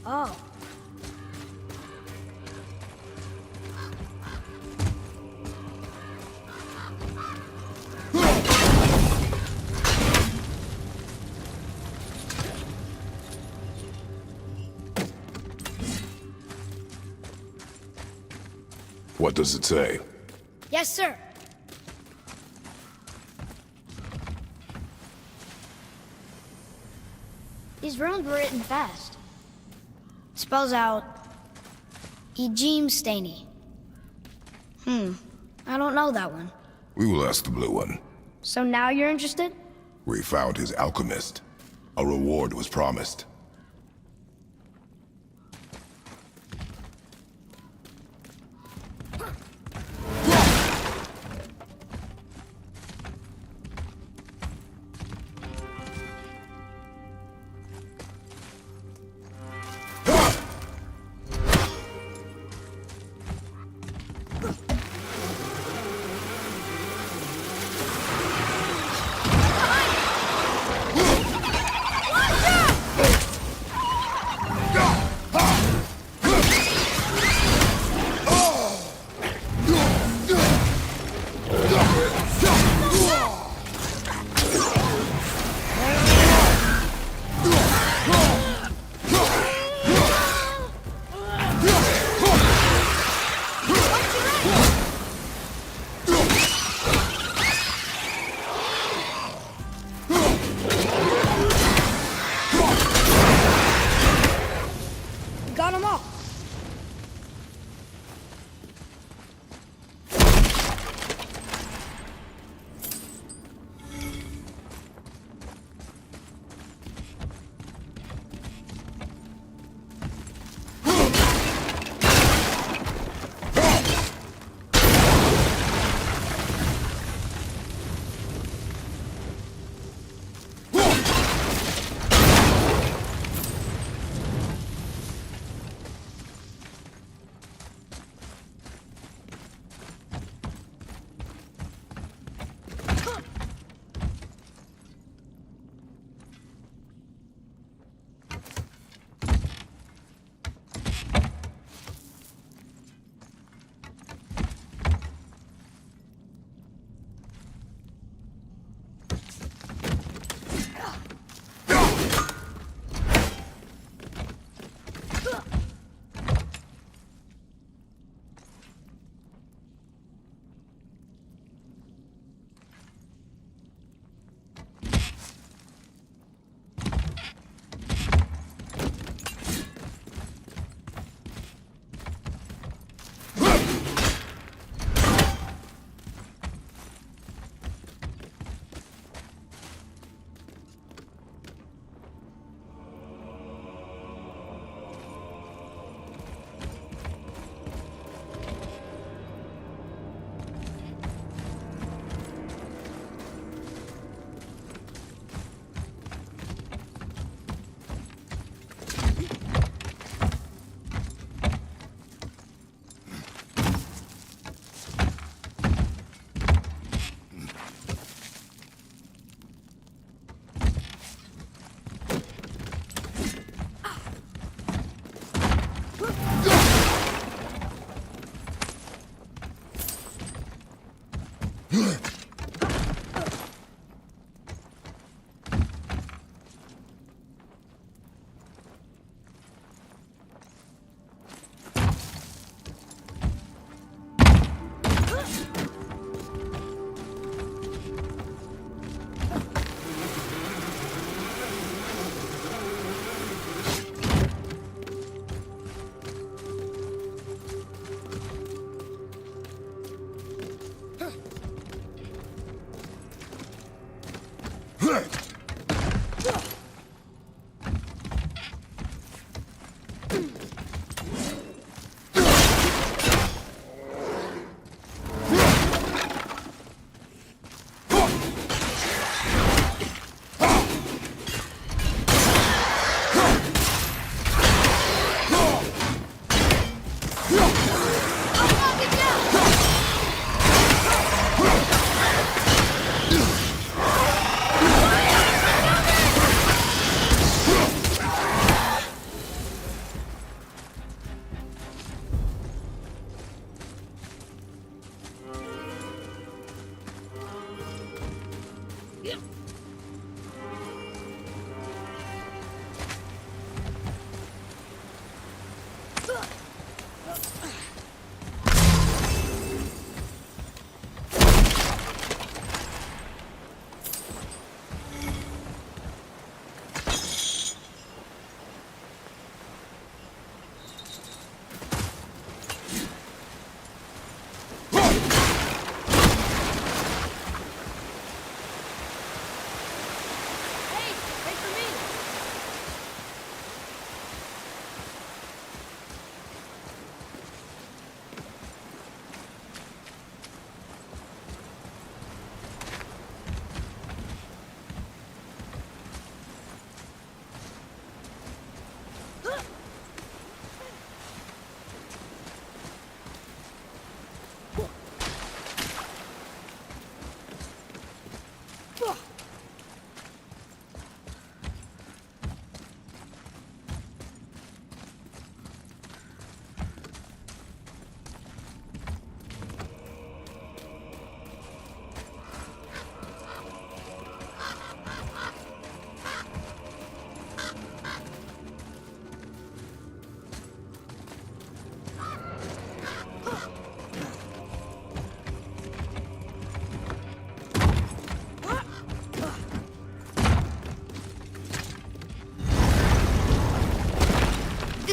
Oh. What does it say? Yes, sir. These runes were written fast. Spells out Ejim Staney. I don't know that one. We will ask the blue one. So now you're interested? We found his alchemist. A reward was promised.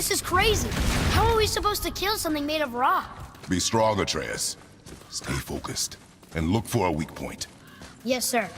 This is crazy. How are we supposed to kill something made of rock? Be strong, Atreus. Stay focused. And look for a weak point. Yes, sir.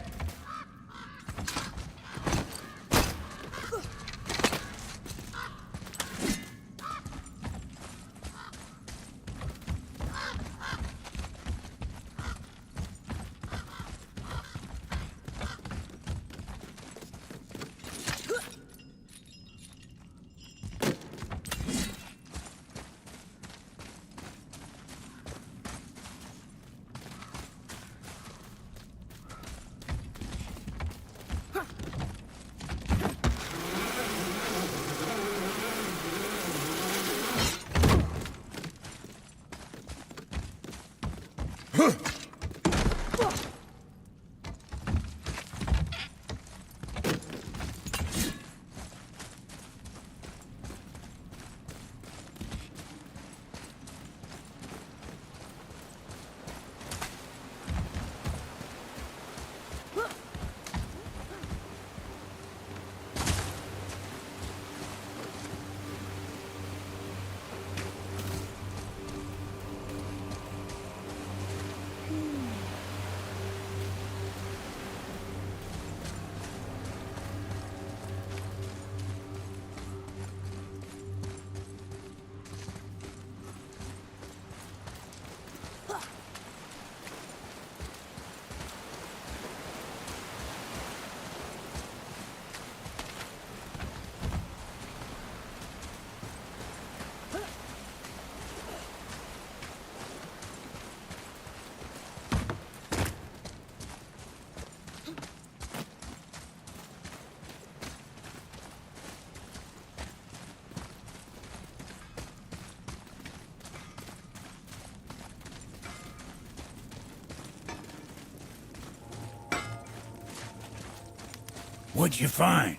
What'd you find?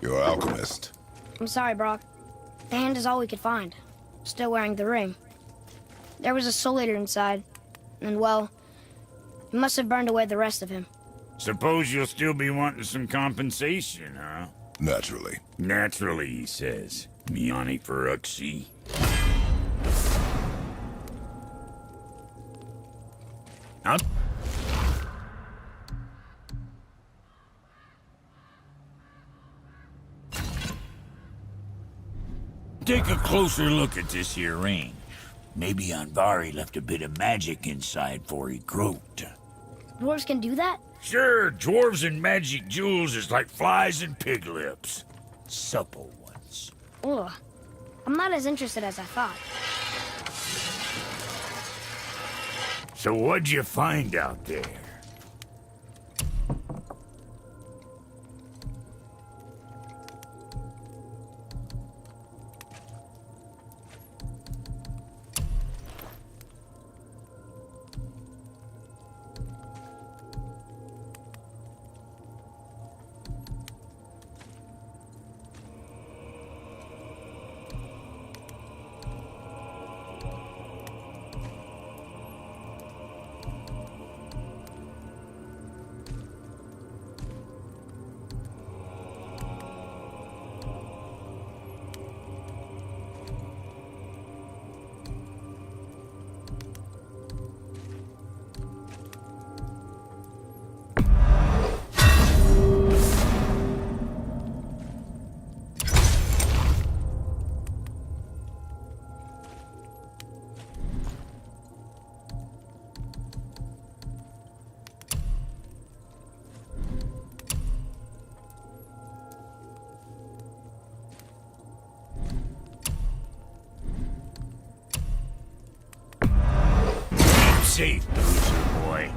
You're an alchemist. I'm sorry, Brock. The hand is all we could find. Still wearing the ring. There was a soul eater inside, and well, it must have burned away the rest of him. Suppose you'll still be wanting some compensation, huh? Naturally. Naturally, he says. Miani Feruxi. I'll... Take a closer look at this here ring. Maybe Anvari left a bit of magic inside before he croaked. Dwarves can do that? Sure, dwarves and magic jewels is like flies and pig lips. Supple ones. Ugh. I'm not as interested as I thought. So what'd you find out there? Safe, loser boy.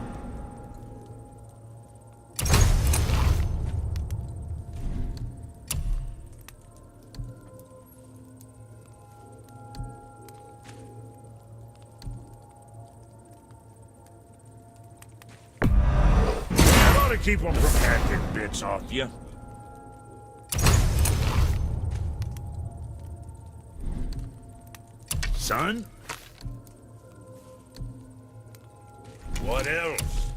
I ought to keep them from hacking bits off you. Son? What else?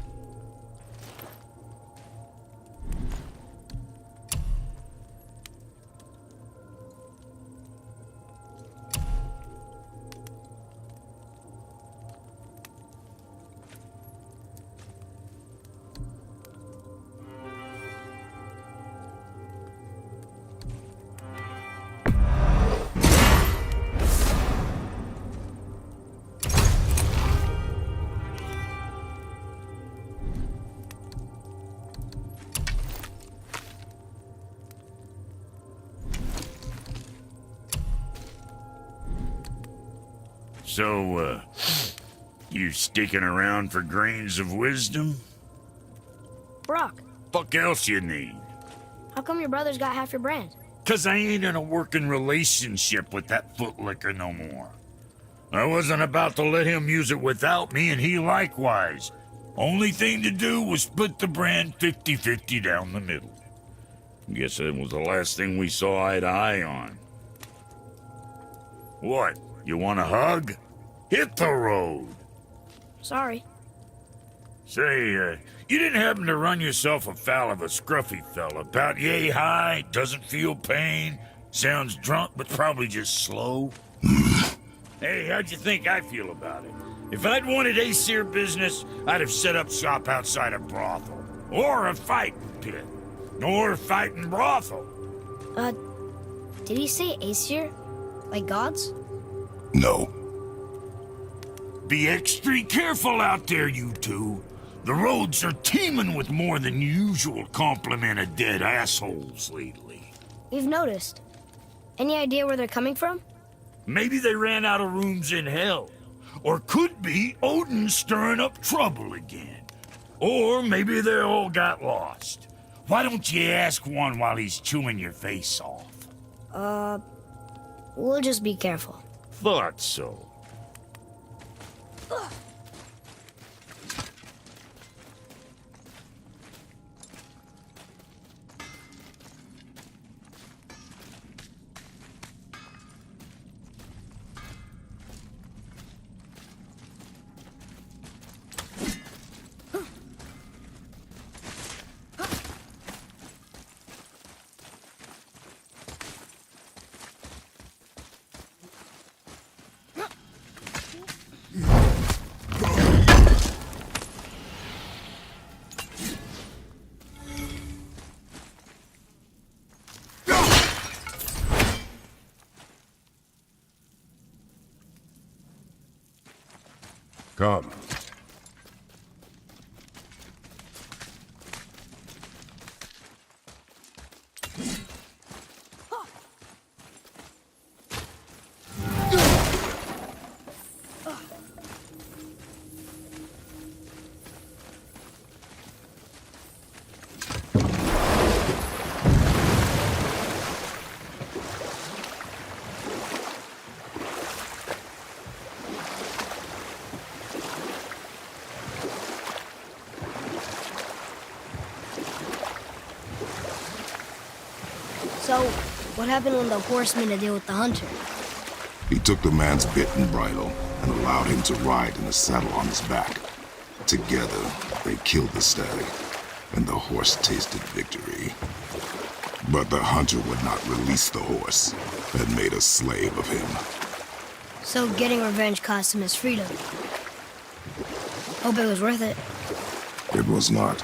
So, you sticking around for grains of wisdom? Brock, Fuck else you need? how come your brother's got half your brand? 'Cause I ain't in a working relationship with that footlicker no more. I wasn't about to let him use it without me, and he likewise. Only thing to do was split the brand 50-50 down the middle. Guess that was the last thing we saw eye to eye on. What, you want a hug? Hit the road! Sorry. Say, you didn't happen to run yourself afoul of a scruffy fella, about yay high, doesn't feel pain, sounds drunk but probably just slow? Hey, how'd you think I feel about it? If I'd wanted Aesir business, I'd have set up shop outside a brothel. Or a fighting pit. Or a fighting brothel. Did he say Aesir? Like gods? No. Be extra careful out there, you two. The roads are teeming with more than usual complement of dead assholes lately. We've noticed. Any idea where they're coming from? Maybe they ran out of rooms in hell. Or could be Odin stirring up trouble again. Or maybe they all got lost. Why don't you ask one while he's chewing your face off? We'll just be careful. Thought so. Come. So, what happened when the horse made a deal with the hunter? He took the man's bit and bridle and allowed him to ride in a saddle on his back. Together, they killed the stag, and the horse tasted victory. But the hunter would not release the horse and made a slave of him. So getting revenge cost him his freedom. Hope it was worth it. It was not.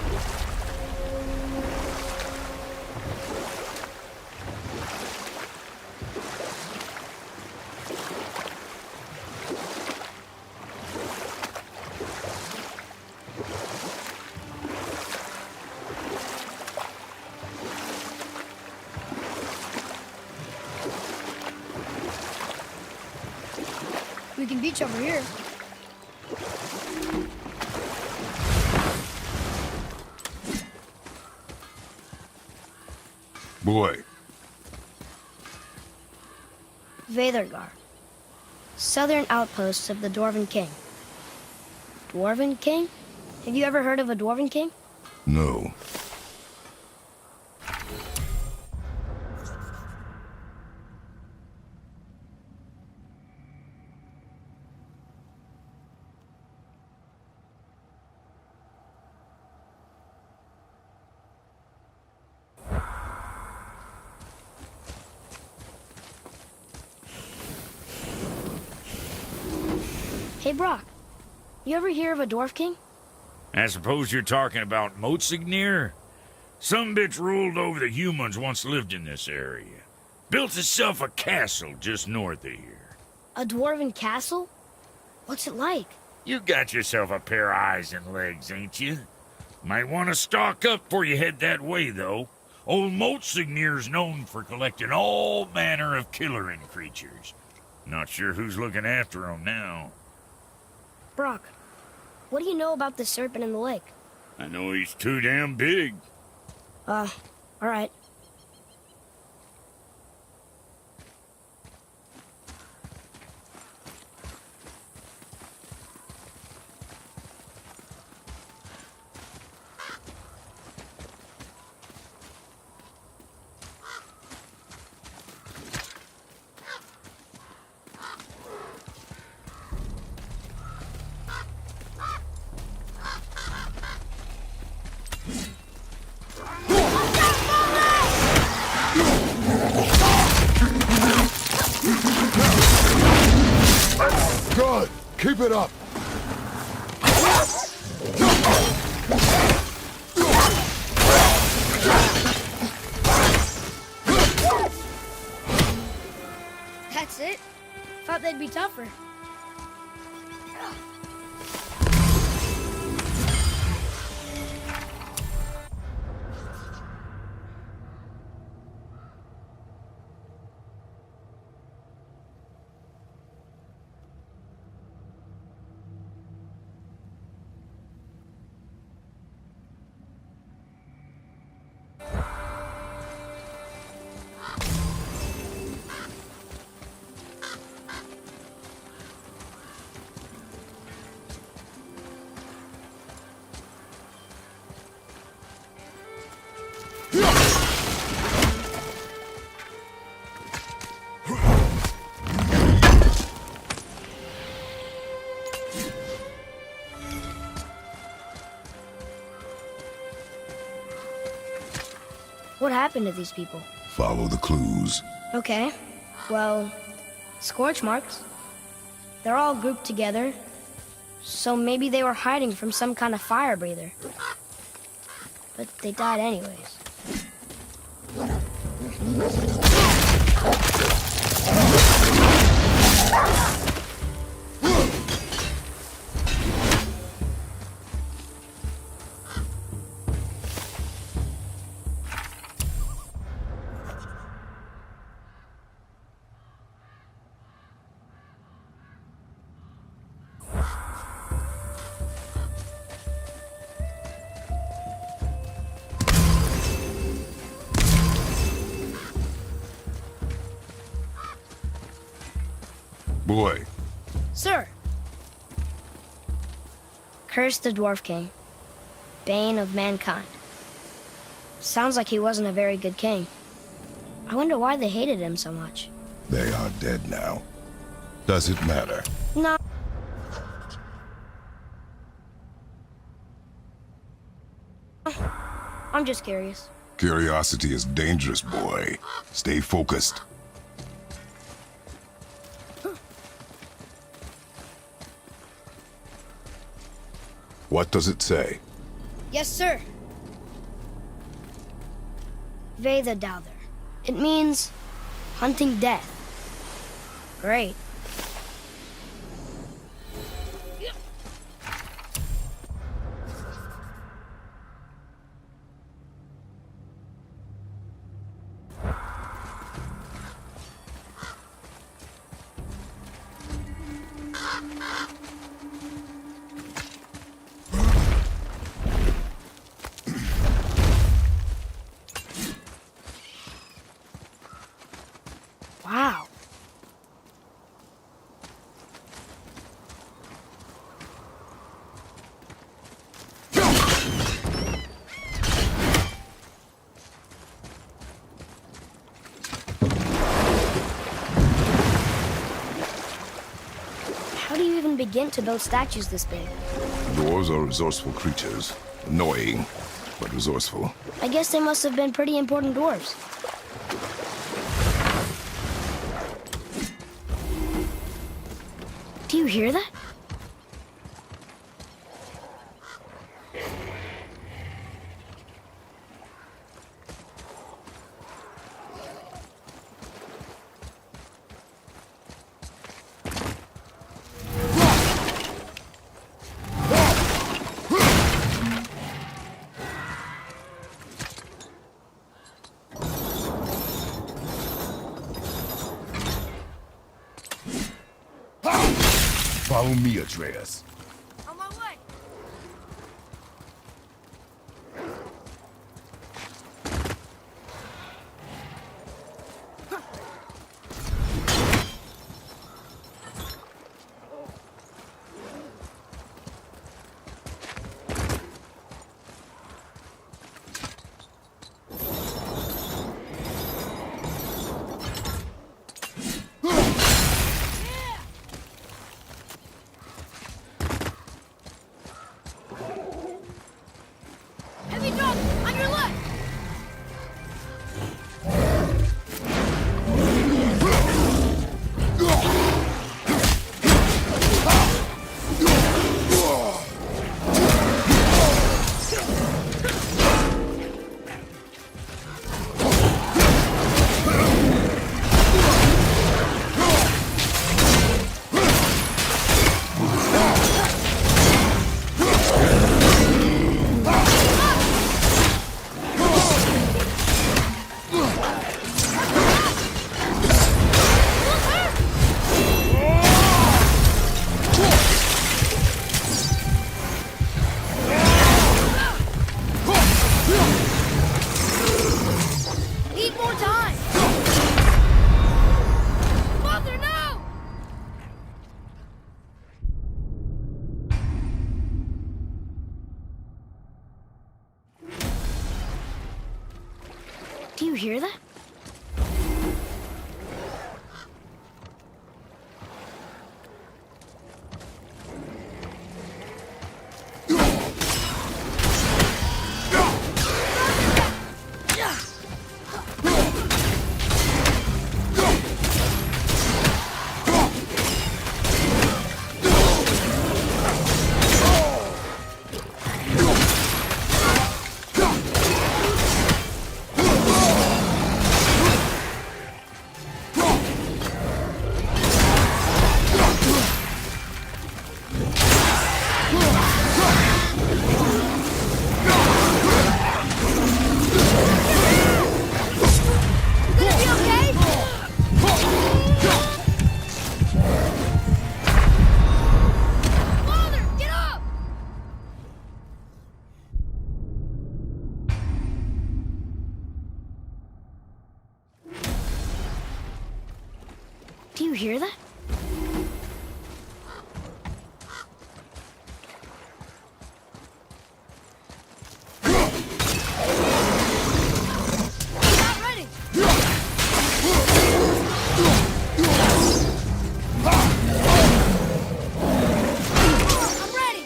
We can beach over here. Boy, Veðurgar. Southern outposts of the Dwarven King. Dwarven King? Have you ever heard of a Dwarven King? no. Hey, Brock. You ever hear of a Dwarf King? I suppose you're talking about Motsignir? Some bitch ruled over the humans once lived in this area. Built itself a castle just north of here. A Dwarven castle? What's it like? You got yourself a pair of eyes and legs, ain't you? Might want to stock up before you head that way, though. Old Motsignir's known for collecting all manner of killerin creatures. Not sure who's looking after him now. Brock, what do you know about the serpent in the lake? I know he's too damn big. All right. Good. Keep it up. That's it? Thought they'd be tougher. What happened to these people? Follow the clues. Okay. Well, scorch marks. They're all grouped together. So maybe they were hiding from some kind of fire breather. But they died anyways. Boy, Sir! Curse the Dwarf King, bane of mankind. Sounds like he wasn't a very good king. I wonder why they hated him so much. they are dead now. Does it matter? No. I'm just curious. Curiosity is dangerous, boy. Stay focused. What does it say? Yes, sir. Veda Douther. It means hunting death. Great. Wow. How do you even begin to build statues this big? Dwarves are resourceful creatures. Annoying, but resourceful. I guess they must have been pretty important dwarves. Do you hear that? Follow me, Atreus. On my way. Heavy drop on your left. Need more time. Mother, no! Do you hear that? Gonna be okay? Father, get up! Do you hear that? Not ready. I'm ready.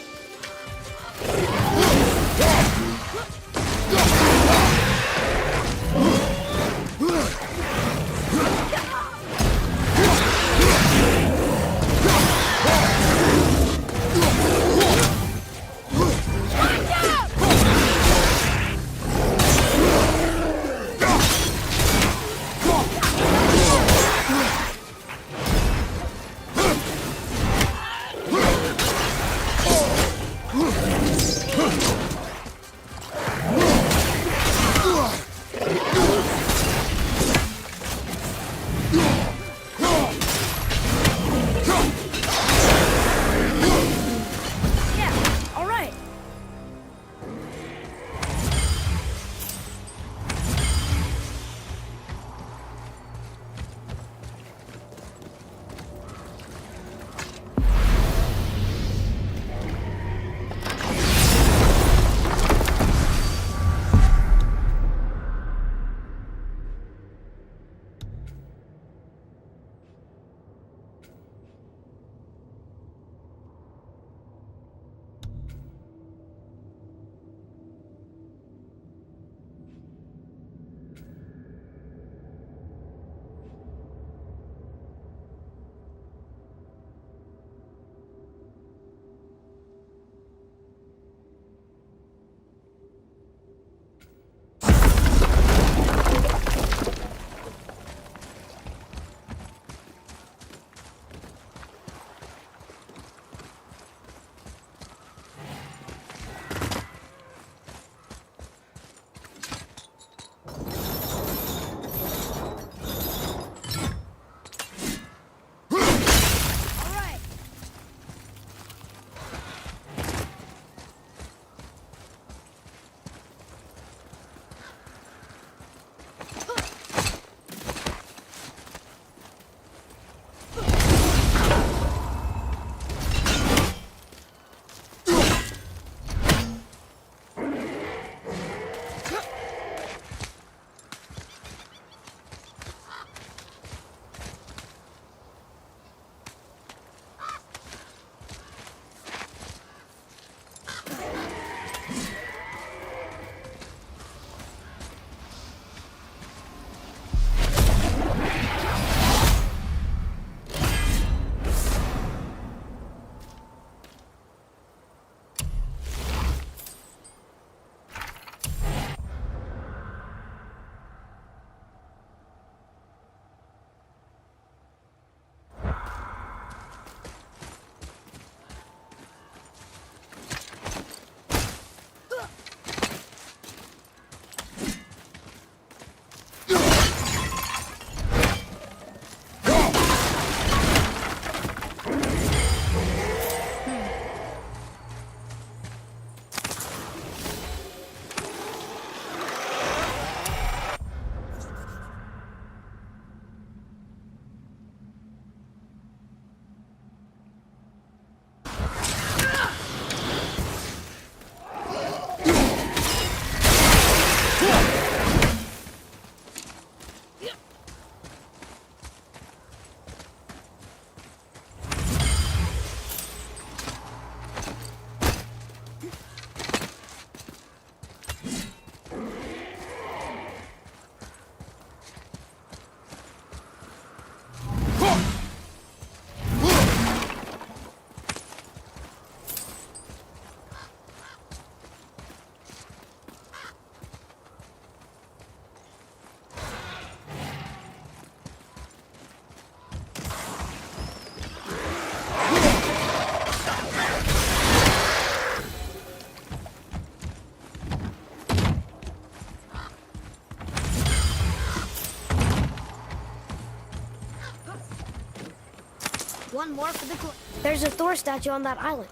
One more for the... There's a Thor statue on that island.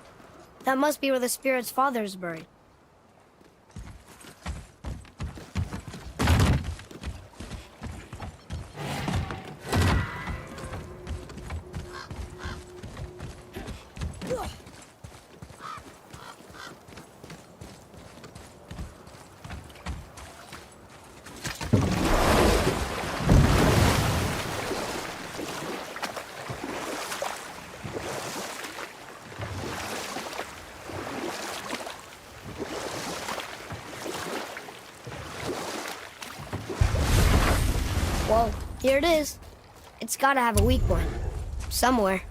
That must be where the spirit's father is buried. Well, here it is. It's gotta have a weak point. Somewhere.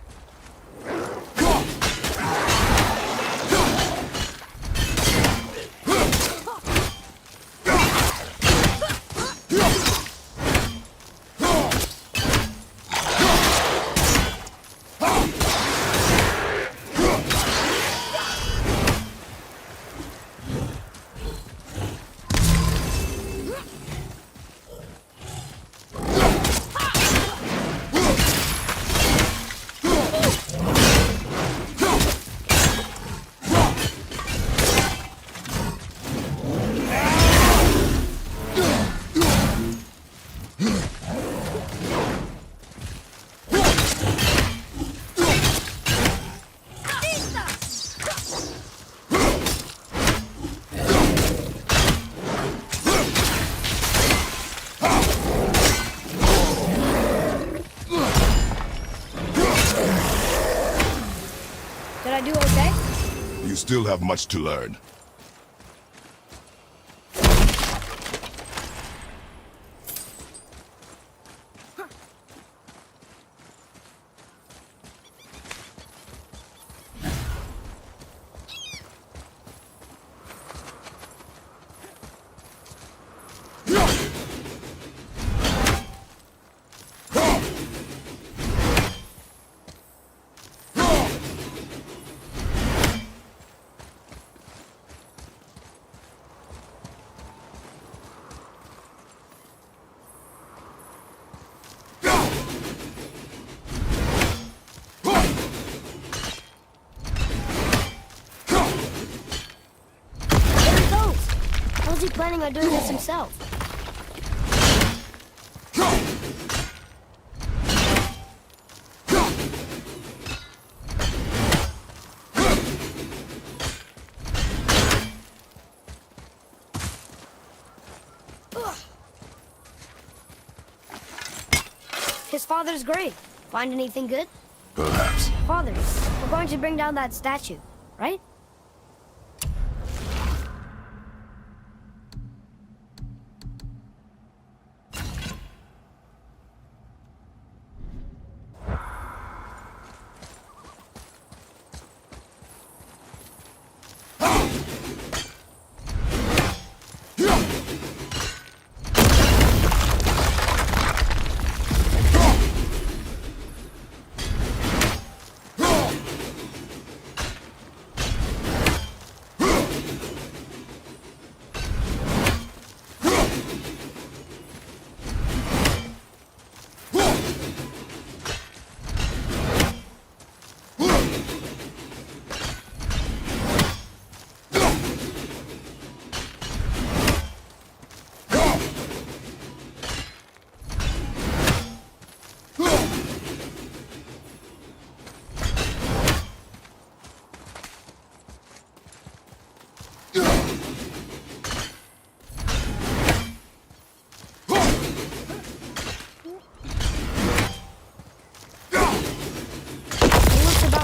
Did I do okay? You still have much to learn. How's he planning on doing this himself? His father's grave. Find anything good? Perhaps. Father, we're going to bring down that statue, right?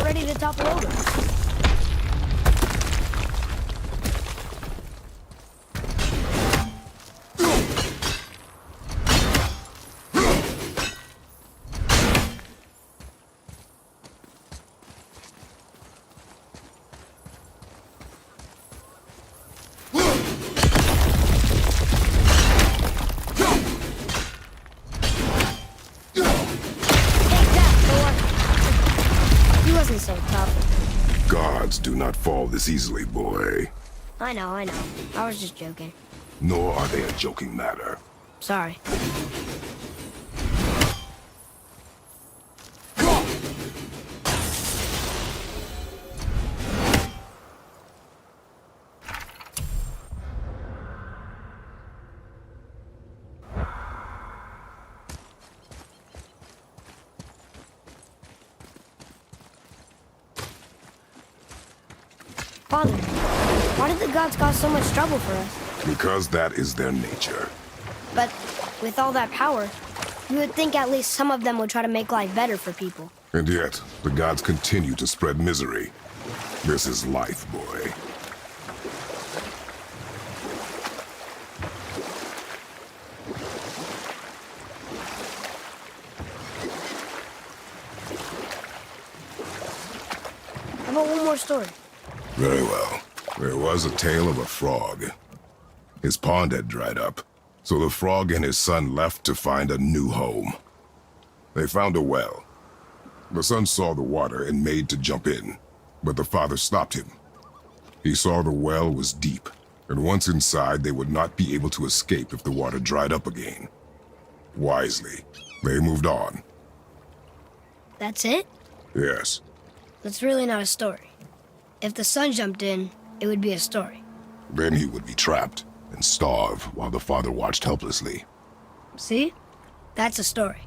Ready to topple over. So tough. Gods do not fall this easily, boy. I know. I was just joking. Nor are they a joking matter. Sorry. Father, why did the gods cause so much trouble for us? Because that is their nature. But with all that power, you would think at least some of them would try to make life better for people. And yet, the gods continue to spread misery. This is life, boy. How about one more story? Very well. There was a tale of a frog. His pond had dried up, so the frog and his son left to find a new home. They found a well. The son saw the water and made to jump in, but the father stopped him. He saw the well was deep, and once inside they would not be able to escape if the water dried up again. Wisely, they moved on. That's it? Yes. That's really not a story. If the son jumped in, it would be a story. Then he would be trapped and starve while the father watched helplessly. See? That's a story.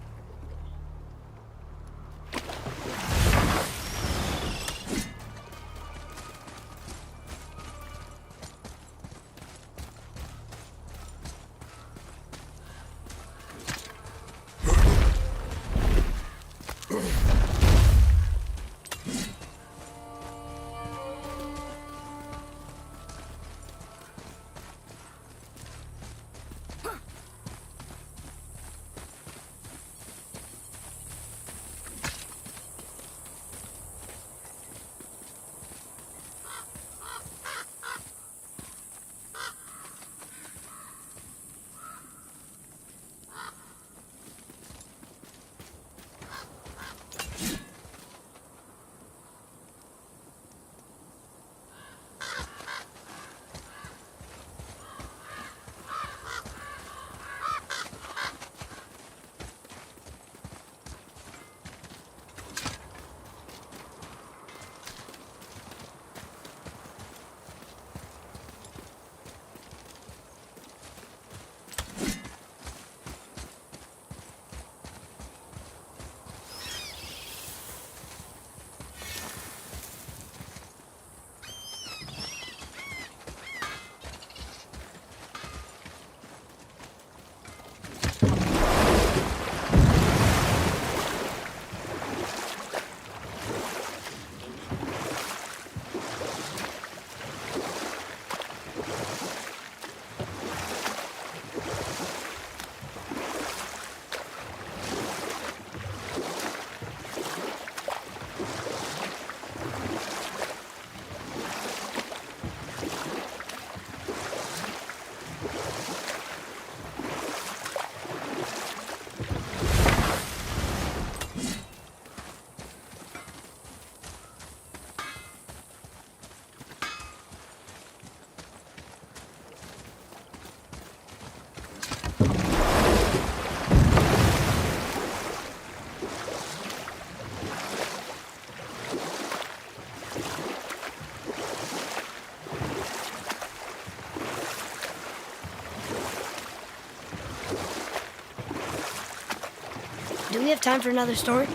Do we have time for another story?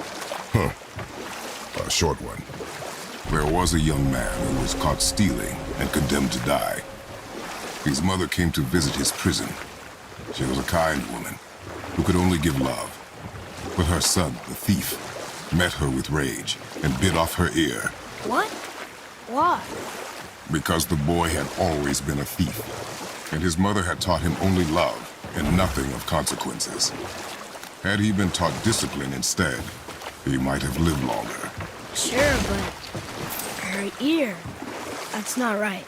A short one. There was a young man who was caught stealing and condemned to die. His mother came to visit his prison. She was a kind woman who could only give love. But her son, the thief, met her with rage and bit off her ear. What? Why? Because the boy had always been a thief, and his mother had taught him only love and nothing of consequences. Had he been taught discipline instead, he might have lived longer. Sure, but her ear, that's not right.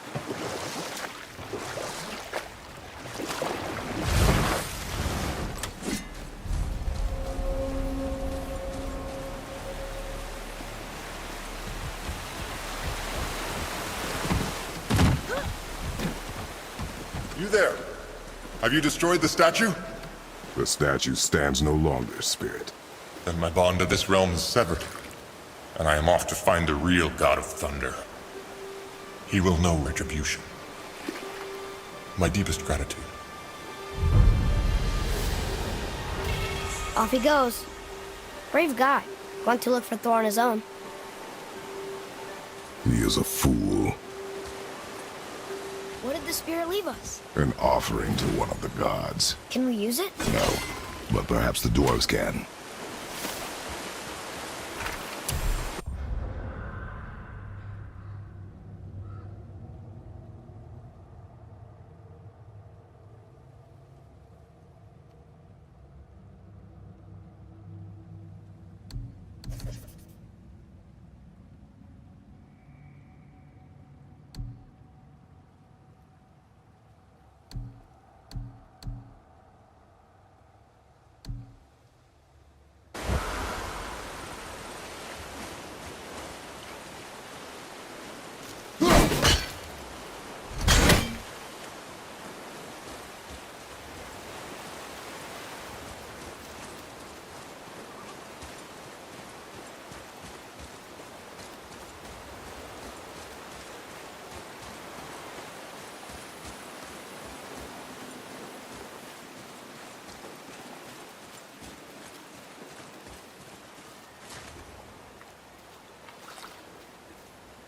You there? Have you destroyed the statue? The statue stands no longer, Spirit. Then my bond to this realm is severed, and I am off to find the real God of Thunder. He will know retribution. My deepest gratitude. Off he goes. Brave guy, going to look for Thor on his own. He is a fool. the spirit leave us? An offering to one of the gods. Can we use it? No, but perhaps the dwarves can.